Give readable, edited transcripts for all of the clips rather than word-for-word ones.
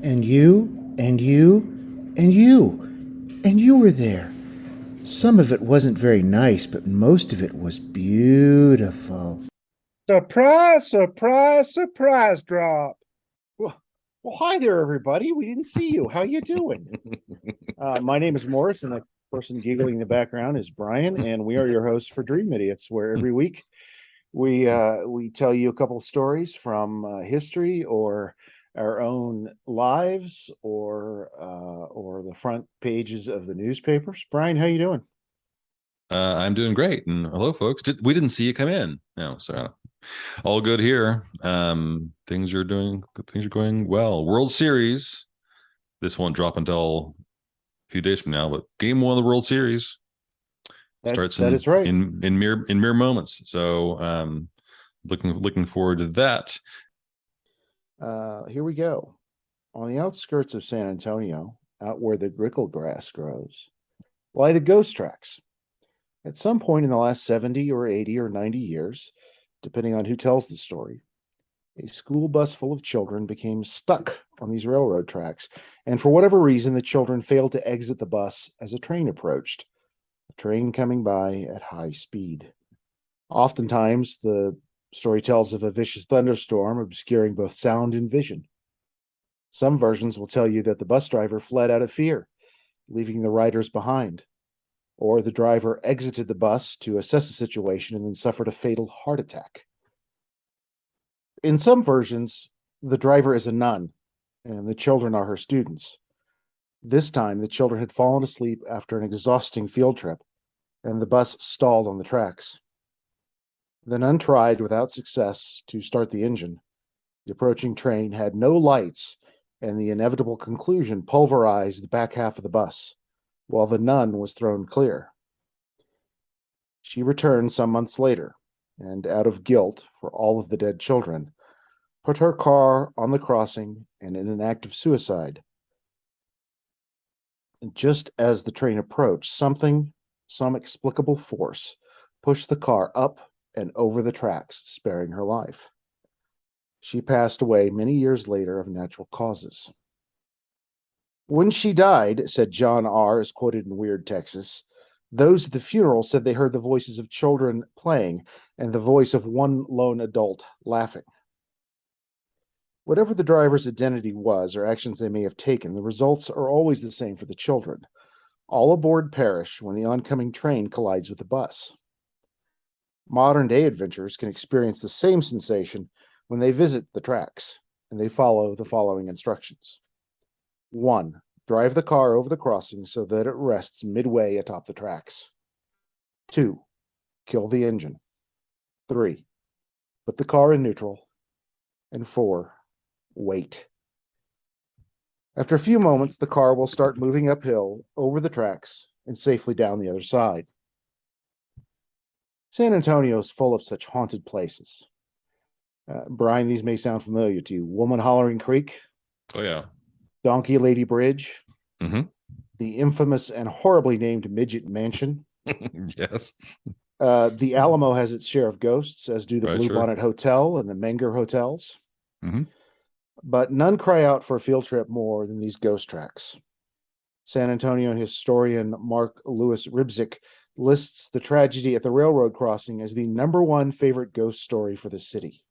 And you, and you, and you, and you were there. Some of it wasn't very nice, but most of it was beautiful. Surprise, surprise, surprise drop. Well, well, hi there, everybody. We didn't see you. How you doing? My name is Morris, and the person giggling in the background is Bryan, and we are your hosts for Dream Idiots, where every week we tell you a couple of stories from history or our own lives or the front pages of the newspapers. Bryan, how you doing? I'm doing great. And hello, folks. We didn't see you come in. No, sorry. All good here. Things are going well. World Series. This won't drop until a few days from now, but game one of the World Series starts That in is right. mere moments. So looking forward to that. Here we go. On the outskirts of San Antonio, out where the grickle grass grows, lie the ghost tracks. At some point in the last 70 or 80 or 90 years, depending on who tells the story, a school bus full of children became stuck on these railroad tracks, and for whatever reason, the children failed to exit the bus as a train approached, a train coming by at high speed. Oftentimes, the story tells of a vicious thunderstorm obscuring both sound and vision. Some versions will tell you that the bus driver fled out of fear, leaving the riders behind, or the driver exited the bus to assess the situation and then suffered a fatal heart attack. In some versions, the driver is a nun and the children are her students. This time, the children had fallen asleep after an exhausting field trip, and the bus stalled on the tracks. The nun tried without success to start the engine. The approaching train had no lights, and the inevitable conclusion pulverized the back half of the bus, while the nun was thrown clear. She returned some months later, and out of guilt for all of the dead children, put her car on the crossing and in an act of suicide. And just as the train approached, some explicable force, pushed the car up and over the tracks, sparing her life. She passed away many years later of natural causes. When she died, said John R., as quoted in Weird Texas, those at the funeral said they heard the voices of children playing and the voice of one lone adult laughing. Whatever the driver's identity was or actions they may have taken, the results are always the same for the children. All aboard perish when the oncoming train collides with the bus. Modern-day adventurers can experience the same sensation when they visit the tracks, and they follow the following instructions. 1. Drive the car over the crossing so that it rests midway atop the tracks. 2. Kill the engine. 3. Put the car in neutral. And 4. Wait. After a few moments, the car will start moving uphill over the tracks and safely down the other side. San Antonio is full of such haunted places. Bryan, these may sound familiar to you. Woman Hollering Creek, Oh yeah. Donkey Lady Bridge, hmm the infamous and horribly named Midget Mansion. Yes. The Alamo has its share of ghosts, as do the Right. Sure. Bluebonnet Hotel and the Menger Hotels. hmm But none cry out for a field trip more than these ghost tracks. San Antonio historian Mark Lewis Ribzik lists the tragedy at the railroad crossing as the #1 favorite ghost story for the city.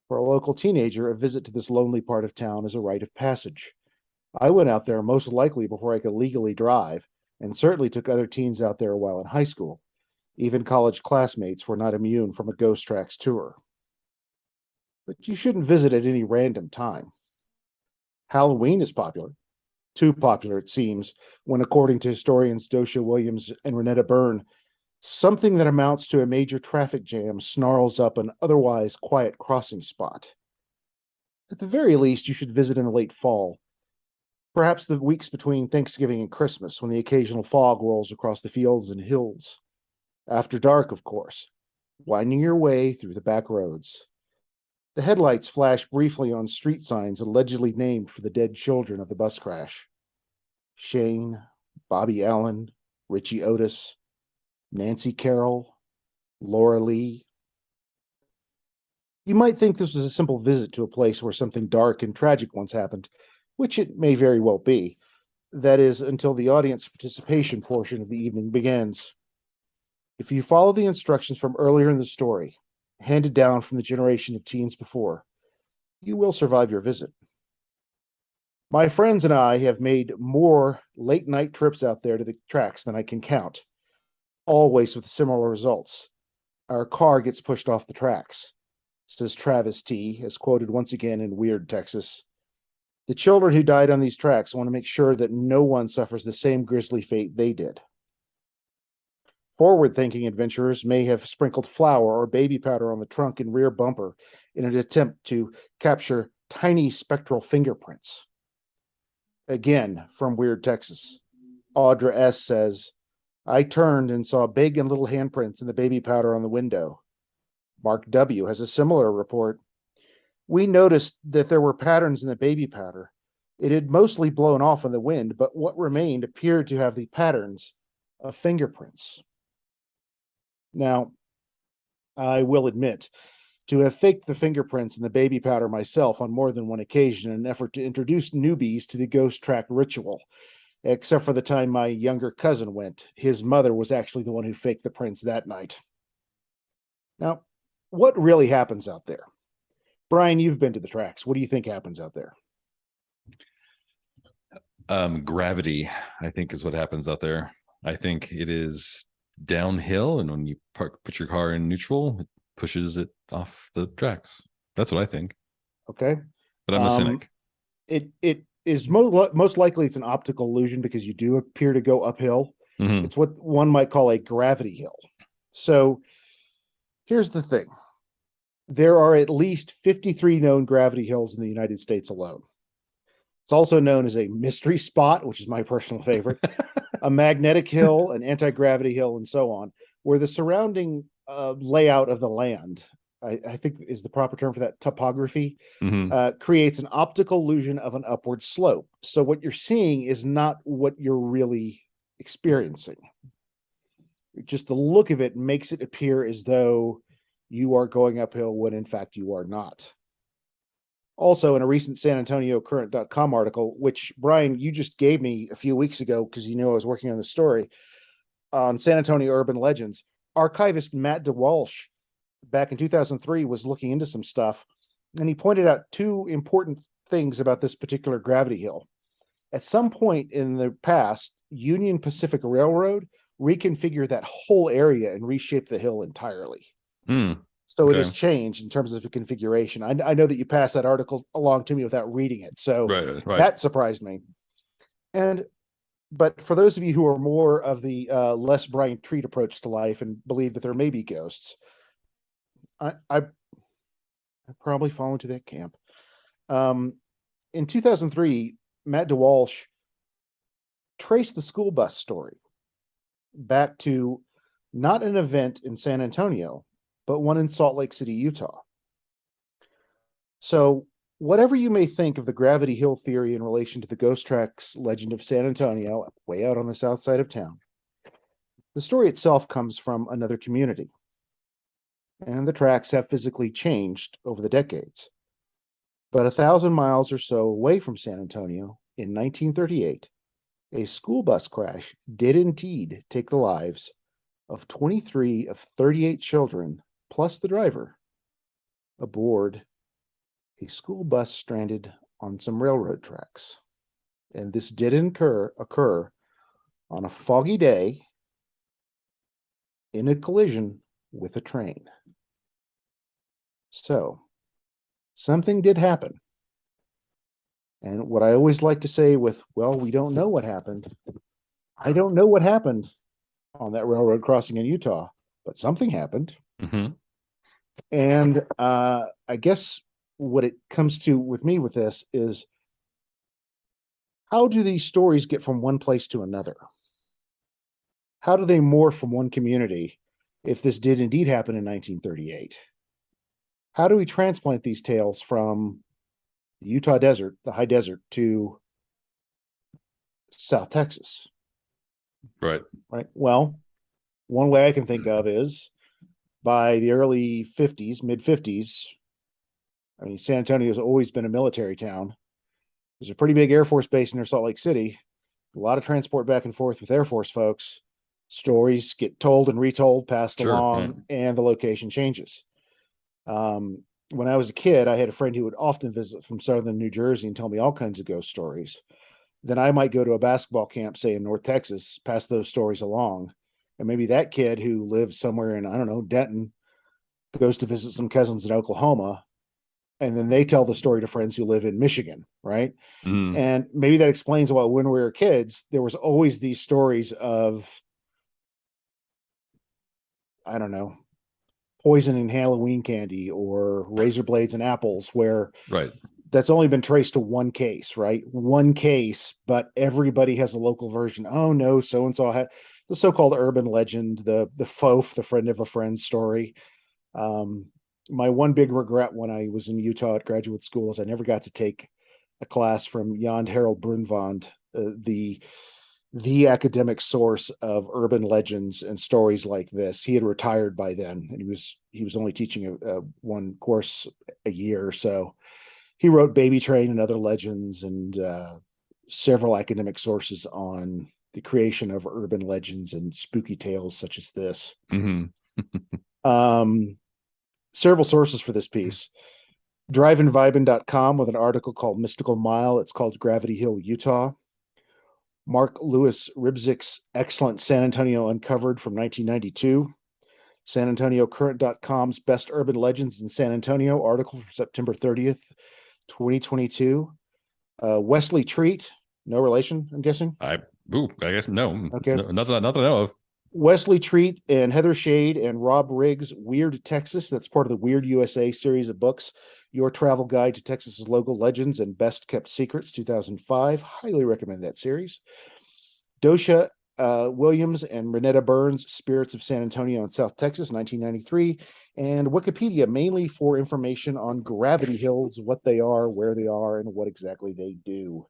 For a local teenager, a visit to this lonely part of town is a rite of passage. I went out there most likely before I could legally drive, and certainly took other teens out there while in high school. Even college classmates were not immune from a ghost tracks tour. But you shouldn't visit at any random time. Halloween is popular. Too popular, it seems, when, according to historians Docia Williams and Renetta Byrne, something that amounts to a major traffic jam snarls up an otherwise quiet crossing spot. At the very least, you should visit in the late fall, perhaps the weeks between Thanksgiving and Christmas, when the occasional fog rolls across the fields and hills. After dark, of course, winding your way through the back roads. The headlights flash briefly on street signs allegedly named for the dead children of the bus crash. Shane, Bobby Allen, Richie Otis, Nancy Carroll, Laura Lee. You might think this was a simple visit to a place where something dark and tragic once happened, which it may very well be. That is, until the audience participation portion of the evening begins. If you follow the instructions from earlier in the story, handed down from the generation of teens before, you will survive your visit. My friends and I have made more late night trips out there to the tracks than I can count, always with similar results. Our car gets pushed off the tracks, says Travis T., as quoted once again in Weird, Texas. The children who died on these tracks want to make sure that no one suffers the same grisly fate they did. Forward-thinking adventurers may have sprinkled flour or baby powder on the trunk and rear bumper in an attempt to capture tiny spectral fingerprints. Again, from Weird, Texas, Audra S. says, I turned and saw big and little handprints in the baby powder on the window. Mark W. has a similar report. We noticed that there were patterns in the baby powder. It had mostly blown off in the wind, but what remained appeared to have the patterns of fingerprints. Now, I will admit, to have faked the fingerprints in the baby powder myself on more than one occasion in an effort to introduce newbies to the ghost track ritual, except for the time my younger cousin went. His mother was actually the one who faked the prints that night. Now, what really happens out there? Bryan, you've been to the tracks. What do you think happens out there? Gravity, I think, is what happens out there. I think it is downhill, and when you put your car in neutral, it pushes it off the tracks. That's what I think. Okay. But I'm a cynic. It is most likely it's an optical illusion because you do appear to go uphill. Mhm. It's what one might call a gravity hill. So here's the thing. There are at least 53 known gravity hills in the United States alone. It's also known as a mystery spot, which is my personal favorite, a magnetic hill, an anti-gravity hill, and so on, where the surrounding layout of the land, I think is the proper term for that, topography, creates an optical illusion of an upward slope. So what you're seeing is not what you're really experiencing. Just the look of it makes it appear as though you are going uphill when in fact you are not. Also, in a recent San Antonio Current.com article, which Bryan, you just gave me a few weeks ago because you knew I was working on the story, on San Antonio urban legends, archivist Matt DeWalsh back in 2003 was looking into some stuff, and he pointed out two important things about this particular gravity hill. At some point in the past, Union Pacific Railroad reconfigured that whole area and reshaped the hill entirely. So it has changed in terms of the configuration. I know that you passed that article along to me without reading it, so that surprised me. But for those of you who are more of the less Bryan Treat approach to life and believe that there may be ghosts, I probably fall into that camp. In 2003, Matt DeWalsh traced the school bus story back to not an event in San Antonio, but one in Salt Lake City, Utah. So whatever you may think of the gravity hill theory in relation to the ghost tracks legend of San Antonio, way out on the south side of town, the story itself comes from another community. And the tracks have physically changed over the decades. But 1,000 miles or so away from San Antonio, in 1938, a school bus crash did indeed take the lives of 23 of 38 children, plus the driver, aboard a school bus stranded on some railroad tracks. And this did occur on a foggy day in a collision with a train. So, something did happen. And what I always like to say with, well, we don't know what happened. I don't know what happened on that railroad crossing in Utah, but something happened. And I guess what it comes to with me with this is, how do these stories get from one place to another? How do they morph from one community if this did indeed happen in 1938? How do we transplant these tales from the Utah desert, the high desert, to South Texas? Right. Well, one way I can think of is by the early 50s, mid 50s. I mean, San Antonio has always been a military town. There's a pretty big Air Force base near Salt Lake City. A lot of transport back and forth with Air Force folks. Stories get told and retold, passed Sure, along, and the location changes. When I was a kid, I had a friend who would often visit from southern New Jersey and tell me all kinds of ghost stories. Then I might go to a basketball camp, say in North Texas, pass those stories along. And maybe that kid who lives somewhere in, I don't know, Denton, goes to visit some cousins in Oklahoma. And then they tell the story to friends who live in Michigan, right? Mhm. And maybe that explains why when we were kids, there was always these stories of, I don't know, poison in Halloween candy or razor blades and apples, where Right. that's only been traced to one case, right? One case, but everybody has a local version. Oh no, so and so had the so-called urban legend, the FOF, the friend of a friend story. My one big regret when I was in Utah at graduate school is I never got to take a class from Jan Harold Brunvand, the academic source of urban legends and stories like this. He had retired by then, and he was only teaching one course a year or so. He wrote Baby Train and Other Legends, and several academic sources on the creation of urban legends and spooky tales such as this. Hmm. Several sources for this piece. Driveandvibin.com with an article called Mystical Mile. It's called Gravity Hill, Utah. Mark Lewis Ribzik's excellent San Antonio Uncovered from 1992. SanAntonioCurrent.com's Best Urban Legends in San Antonio article from September 30th, 2022. Wesley Treat, no relation, I'm guessing. I guess no. Okay. No, nothing I know of. Wesley Treat and Heather Shade and Rob Riggs' Weird Texas. That's part of the Weird USA series of books. Your Travel Guide to Texas's Local Legends and Best Kept Secrets, 2005. Highly recommend that series. Dosha Williams and Renetta Burns, Spirits of San Antonio and South Texas, 1993. And Wikipedia, mainly for information on gravity hills, what they are, where they are, and what exactly they do.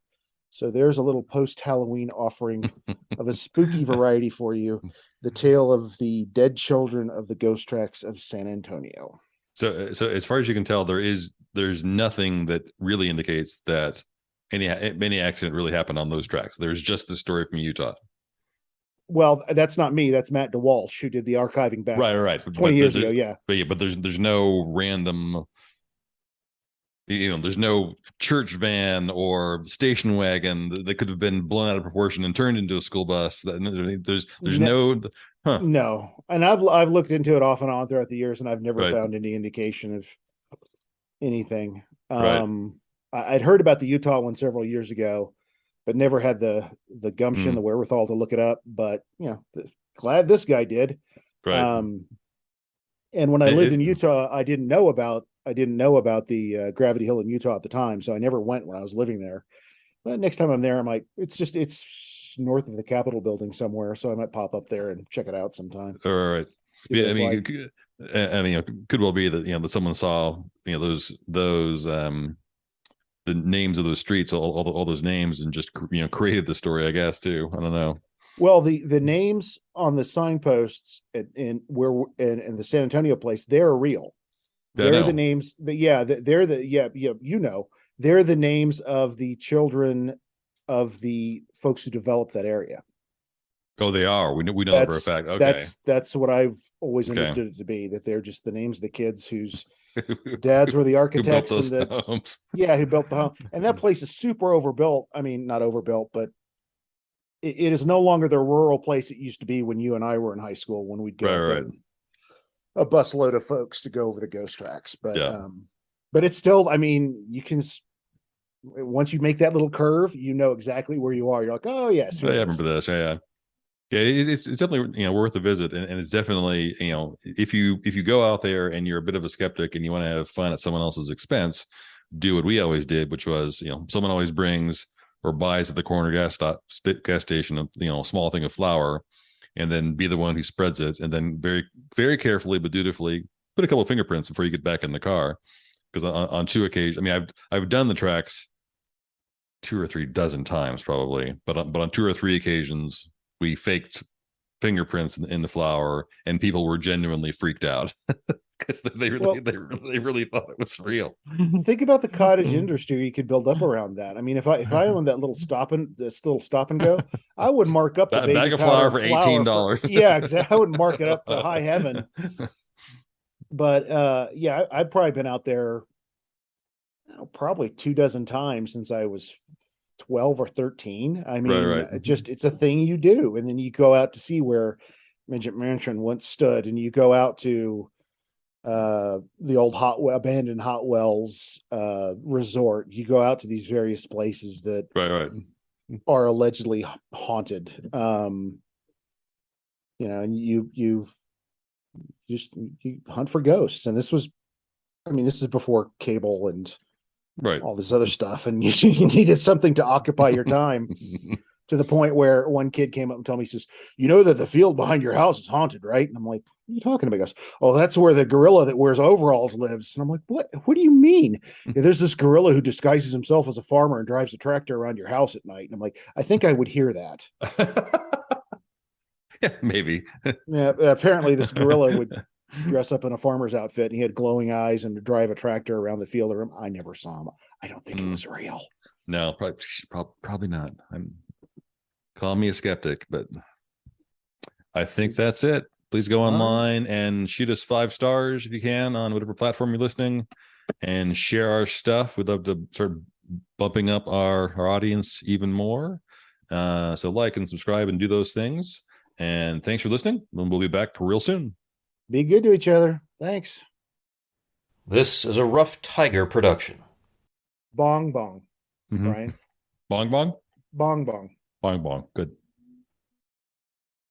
So there's a little post-Halloween offering of a spooky variety for you. The tale of the dead children of the ghost tracks of San Antonio. So as far as you can tell, there's nothing that really indicates that any accident really happened on those tracks. There's just the story from Utah. Well, that's not me. That's Matt DeWalsh, who did the archiving back Right. 20 years ago. Yeah. But there's no random, there's no church van or station wagon that could have been blown out of proportion and turned into a school bus. There's no, huh? No, and I've looked into it off and on throughout the years, and I've never Right. found any indication of anything. Right. I'd heard about the Utah one several years ago, but never had the gumption, the wherewithal to look it up. But glad this guy did. Right. And when I lived in Utah, I didn't know about the Gravity Hill in Utah at the time, so I never went when I was living there. But next time I'm there, I might. It's north of the Capitol building somewhere, so I might pop up there and check it out sometime. All right. Yeah, I mean, it could well be that that someone saw those the names of those streets, all those names, and just created the story. I guess too. I don't know. Well, the names on the signposts in the San Antonio place, they're real. They're the names. They're the names of the children of the folks who developed that area. Oh, they are. We know that for a fact. Okay, that's what I've always understood it to be. That they're just the names of the kids whose dads were the architects who built those and homes. who built the home. And that place is super overbuilt. I mean, not overbuilt, but it is no longer the rural place it used to be when you and I were in high school, when we'd go Right. a busload of folks to go over the ghost tracks. But but it's still, I mean, you can, once you make that little curve, exactly where you are. You're like, oh yes, I remember this. Yeah. It's definitely worth a visit, and it's definitely if you go out there and you're a bit of a skeptic and you want to have fun at someone else's expense, do what we always did, which was someone always brings or buys at the corner gas station a small thing of flour, and then be the one who spreads it, and then very very carefully but dutifully put a couple of fingerprints before you get back in the car, because on 2 occasions, I mean I've done the tracks 2 or 3 dozen times probably, but on 2 or 3 occasions we faked fingerprints in the flour, and people were genuinely freaked out because they Well- really thought it was real. Think about the cottage industry you could build up around that. I mean, if I owned that little stop and go, I would mark up the A baby bag of powder flour for $18. Yeah, exactly. I would mark it up to high heaven. But yeah, I've probably been out there probably 24 times since I was 12 or 13. I mean, Right. just it's a thing you do, and then you go out to see where Midget Mansion once stood, and you go out to the old abandoned Hot Wells resort. You go out to these various places that Right. are allegedly haunted. And you hunt for ghosts, and this is before cable and Right. all this other stuff, and you needed something to occupy your time. To the point where one kid came up and told me, he says, "You know that the field behind your house is haunted, right?" And I'm like, "What are you talking about?" He goes, "Oh, that's where the gorilla that wears overalls lives." And I'm like, What do you mean?" "Yeah, there's this gorilla who disguises himself as a farmer and drives a tractor around your house at night." And I'm like, "I think I would hear that." Yeah, maybe. Yeah, apparently this gorilla would dress up in a farmer's outfit, and he had glowing eyes and to drive a tractor around the field. I never saw him. I don't think it was real. No, probably not. Call me a skeptic, but I think that's it. Please go online and shoot us 5 stars if you can on whatever platform you're listening, and share our stuff. We'd love to start bumping up our audience even more. So like and subscribe and do those things. And thanks for listening. And we'll be back real soon. Be good to each other. Thanks. This is a Rough Tiger production. Bong bong, Mhm. Brian. Bong bong? Bong bong. Bong bong. Good.